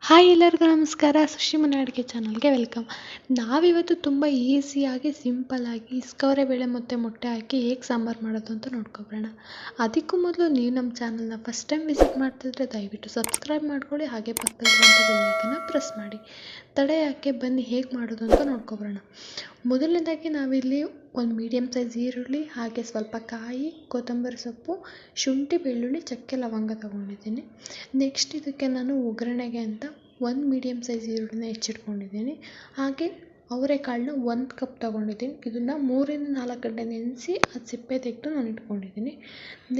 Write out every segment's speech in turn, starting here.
Hi ಎಲ್ಲರಿಗೂ ನಮಸ್ಕಾರ. ಸುಶಿ ಮನೆ ಅಡುಗೆ ಚಾನಲ್ಗೆ ವೆಲ್ಕಮ್. ನಾವಿವತ್ತು ತುಂಬ ಈಸಿಯಾಗಿ ಸಿಂಪಲ್ಲಾಗಿ ಇಸ್ಕವರೆ ಬೇಳೆ ಮತ್ತು ಮೊಟ್ಟೆ ಹಾಕಿ ಹೇಗೆ ಸಾಂಬಾರು ಮಾಡೋದು ಅಂತ ನೋಡ್ಕೊಬರೋಣ. ಅದಕ್ಕೂ ಮೊದಲು ನೀವು ನಮ್ಮ ಚಾನಲ್ನ ಫಸ್ಟ್ ಟೈಮ್ ವಿಸಿಟ್ ಮಾಡ್ತಿದ್ರೆ ದಯವಿಟ್ಟು ಸಬ್ಸ್ಕ್ರೈಬ್ ಮಾಡ್ಕೊಳ್ಳಿ, ಹಾಗೆ ಪಕ್ಕದಲ್ಲಿರುವಂಥ ಬೆಲ್ ಐಕನ್ನ ಪ್ರೆಸ್ ಮಾಡಿ. ತಡೆ ಯಾಕೆ, ಬನ್ನಿ ಹೇಗೆ ಮಾಡೋದು ಅಂತ ನೋಡ್ಕೊಬರೋಣ. ಮೊದಲನೇದಾಗಿ ನಾವಿಲ್ಲಿ ಒಂದು ಮೀಡಿಯಮ್ ಸೈಜ್ ಈರುಳ್ಳಿ, ಹಾಗೆ ಸ್ವಲ್ಪ ಕಾಯಿ, ಕೊತ್ತಂಬರಿ ಸೊಪ್ಪು, ಶುಂಠಿ, ಬೆಳ್ಳುಳ್ಳಿ, ಚಕ್ಕೆ, ಲವಂಗ ತೊಗೊಂಡಿದ್ದೀನಿ. ನೆಕ್ಸ್ಟ್ ಇದಕ್ಕೆ ನಾನು ಒಗ್ಗರಣೆಗೆ ಅಂತ ಒಂದು ಮೀಡಿಯಮ್ ಸೈಜ್ ಈರುಳ್ಳಿನ ಹೆಚ್ಚಿಟ್ಕೊಂಡಿದ್ದೀನಿ. ಹಾಗೆ ಅವರೆಕಾಳನ್ನ 1 ಕಪ್ ತೊಗೊಂಡಿದ್ದೀನಿ. ಇದನ್ನು 3-4 ಗಂಟೆ ನೆನೆಸಿ ಅದು ಸಿಪ್ಪೆ ತೆಗೆದು ನಾನು ಇಟ್ಕೊಂಡಿದ್ದೀನಿ.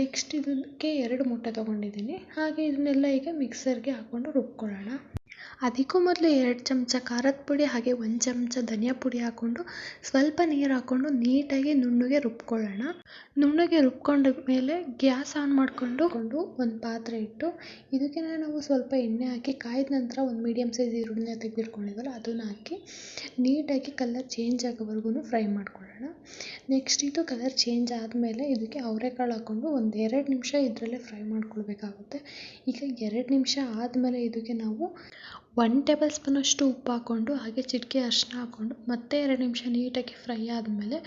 ನೆಕ್ಸ್ಟ್ ಇದಕ್ಕೆ 2 ಮೊಟ್ಟೆ ತೊಗೊಂಡಿದ್ದೀನಿ. ಹಾಗೆ ಇದನ್ನೆಲ್ಲ ಈಗ ಮಿಕ್ಸರ್ಗೆ ಹಾಕ್ಕೊಂಡು ರುಬ್ಕೊಳ್ಳೋಣ. ಅದಕ್ಕೂ ಮೊದಲು 2 ಚಮಚ ಖಾರದ ಪುಡಿ, ಹಾಗೆ 1 ಚಮಚ ಧನಿಯಾ ಪುಡಿ ಹಾಕ್ಕೊಂಡು ಸ್ವಲ್ಪ ನೀರು ಹಾಕ್ಕೊಂಡು ನೀಟಾಗಿ ನುಣ್ಣಗೆ ರುಬ್ಕೊಳ್ಳೋಣ. ನುಣ್ಣಗೆ ರುಬ್ಕೊಂಡ ಮೇಲೆ ಗ್ಯಾಸ್ ಆನ್ ಮಾಡಿಕೊಂಡು ಒಂದು ಪಾತ್ರೆ ಇಟ್ಟು ಇದಕ್ಕೆ ನಾವು ಸ್ವಲ್ಪ ಎಣ್ಣೆ ಹಾಕಿ ಕಾಯ್ದ ನಂತರ ಒಂದು ಮೀಡಿಯಮ್ ಸೈಜ್ ಈರುಳ್ಳಿನ ತೆಗೆದಿಟ್ಕೊಂಡಿದ್ವಲ್ಲ ಅದನ್ನು ಹಾಕಿ ನೀಟಾಗಿ ಕಲರ್ ಚೇಂಜ್ ಆಗೋವರೆಗೂ ಫ್ರೈ ಮಾಡ್ಕೊಳ್ಳೋಣ. ನೆಕ್ಸ್ಟ್ ಇದು ಕಲರ್ ಚೇಂಜ್ ಆದಮೇಲೆ ಇದಕ್ಕೆ ಅವರೆಕಾಳು ಹಾಕ್ಕೊಂಡು ಒಂದು 2 ನಿಮಿಷ ಇದರಲ್ಲೇ ಫ್ರೈ ಮಾಡ್ಕೊಳ್ಬೇಕಾಗುತ್ತೆ. ಈಗ 2 ನಿಮಿಷ ಆದಮೇಲೆ ಇದಕ್ಕೆ ನಾವು 1 ಟೇಬಲ್ ಸ್ಪೂನಷ್ಟು ಉಪ್ಪು ಹಾಕ್ಕೊಂಡು ಹಾಗೆ ಚಿಟಿಕೆ ಅರಿಶಿನ ಹಾಕ್ಕೊಂಡು ಮತ್ತೆ 2 ನಿಮಿಷ ನೀಟಾಗಿ ಫ್ರೈ ಆದಮೇಲೆ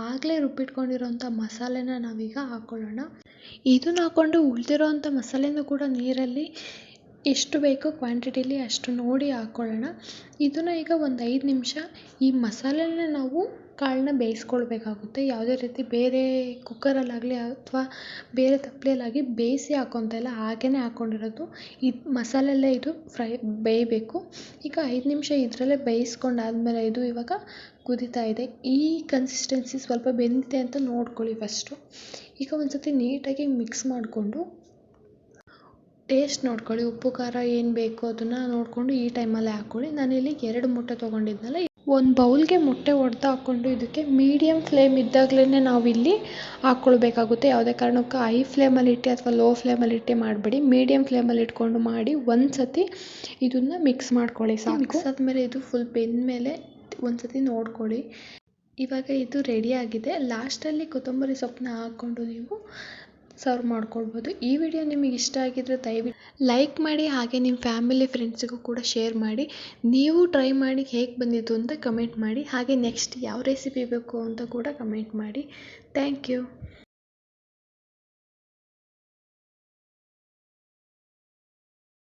ಆಗಲೇ ರುಬ್ಬಿಟ್ಕೊಂಡಿರೋಂಥ ಮಸಾಲೆನ ನಾವೀಗ ಹಾಕ್ಕೊಳ್ಳೋಣ. ಇದನ್ನು ಹಾಕ್ಕೊಂಡು ಉಳಿದಿರೋಂಥ ಮಸಾಲೆನೂ ಕೂಡ ನೀರಲ್ಲಿ ಎಷ್ಟು ಬೇಕೋ ಕ್ವಾಂಟಿಟಿಲಿ ಅಷ್ಟು ನೋಡಿ ಹಾಕ್ಕೊಳ್ಳೋಣ. ಇದನ್ನು ಈಗ ಒಂದು 5 ನಿಮಿಷ ಈ ಮಸಾಲೆನ ನಾವು ಕಾಳನ್ನ ಬೇಯಿಸ್ಕೊಳ್ಬೇಕಾಗುತ್ತೆ. ಯಾವುದೇ ರೀತಿ ಬೇರೆ ಕುಕ್ಕರಲ್ಲಾಗಲಿ ಅಥವಾ ಬೇರೆ ತಪ್ಪಲೆಯಲ್ಲಾಗಿ ಬೇಯಿಸಿ ಹಾಕ್ಕೊತ ಇಲ್ಲ, ಹಾಗೇ ಹಾಕ್ಕೊಂಡಿರೋದು. ಇದು ಮಸಾಲೆಲ್ಲೇ ಇದು ಬೇಯಬೇಕು. ಈಗ 5 ನಿಮಿಷ ಇದರಲ್ಲೇ ಬೇಯಿಸ್ಕೊಂಡಾದ್ಮೇಲೆ ಇದು ಇವಾಗ ಕುದೀತಾ ಇದೆ. ಈ ಕನ್ಸಿಸ್ಟೆನ್ಸಿ ಸ್ವಲ್ಪ ಬೆಂದಿದೆ ಅಂತ ನೋಡ್ಕೊಳ್ಳಿ ಫಸ್ಟು. ಈಗ ಒಂದು ಸತಿ ನೀಟಾಗಿ ಮಿಕ್ಸ್ ಮಾಡಿಕೊಂಡು ಟೇಸ್ಟ್ ನೋಡ್ಕೊಳ್ಳಿ, ಉಪ್ಪು ಖಾರ ಏನು ಬೇಕು ಅದನ್ನು ನೋಡಿಕೊಂಡು ಈ ಟೈಮಲ್ಲೇ ಹಾಕ್ಕೊಳ್ಳಿ. ನಾನಿಲ್ಲಿ 2 ಮೊಟ್ಟೆ ತೊಗೊಂಡಿದ್ನಲ್ಲ, ಒಂದು ಬೌಲ್ಗೆ ಮೊಟ್ಟೆ ಒಡೆದು ಹಾಕ್ಕೊಂಡು ಇದಕ್ಕೆ ಮೀಡಿಯಮ್ ಫ್ಲೇಮ್ ಇದ್ದಾಗಲೇ ನಾವಿಲ್ಲಿ ಹಾಕ್ಕೊಳ್ಬೇಕಾಗುತ್ತೆ. ಯಾವುದೇ ಕಾರಣಕ್ಕೂ ಹೈ ಫ್ಲೇಮಲ್ಲಿ ಇಟ್ಟು ಅಥವಾ ಲೋ ಫ್ಲೇಮಲ್ಲಿ ಇಟ್ಟೆ ಮಾಡಬೇಡಿ, ಮೀಡಿಯಮ್ ಫ್ಲೇಮಲ್ಲಿ ಇಟ್ಕೊಂಡು ಮಾಡಿ ಒಂದು ಸತಿ ಇದನ್ನು ಮಿಕ್ಸ್ ಮಾಡ್ಕೊಳ್ಳಿ ಸಾಕು. ಮಿಕ್ಸ್ ಆದಮೇಲೆ ಇದು ಫುಲ್ ಬೆಂದಮೇಲೆ ಒಂದು ಸತಿ ನೋಡ್ಕೊಳ್ಳಿ. ಇವಾಗ ಇದು ರೆಡಿಯಾಗಿದೆ. ಲಾಸ್ಟಲ್ಲಿ ಕೊತ್ತಂಬರಿ ಸೊಪ್ಪನ್ನ ಹಾಕ್ಕೊಂಡು ನೀವು ಸರ್ವ್ ಮಾಡ್ಕೊಳ್ಬೋದು. ಈ ವಿಡಿಯೋ ನಿಮಗೆ ಇಷ್ಟ ಆಗಿದ್ದರೆ ದಯವಿಟ್ಟು ಲೈಕ್ ಮಾಡಿ, ಹಾಗೆ ನಿಮ್ಮ ಫ್ಯಾಮಿಲಿ ಫ್ರೆಂಡ್ಸಿಗೂ ಕೂಡ ಶೇರ್ ಮಾಡಿ. ನೀವು ಟ್ರೈ ಮಾಡಿ ಹೇಗೆ ಬಂದಿತ್ತು ಅಂತ ಕಮೆಂಟ್ ಮಾಡಿ. ಹಾಗೆ ನೆಕ್ಸ್ಟ್ ಯಾವ ರೆಸಿಪಿ ಬೇಕು ಅಂತ ಕೂಡ ಕಮೆಂಟ್ ಮಾಡಿ. Thank you.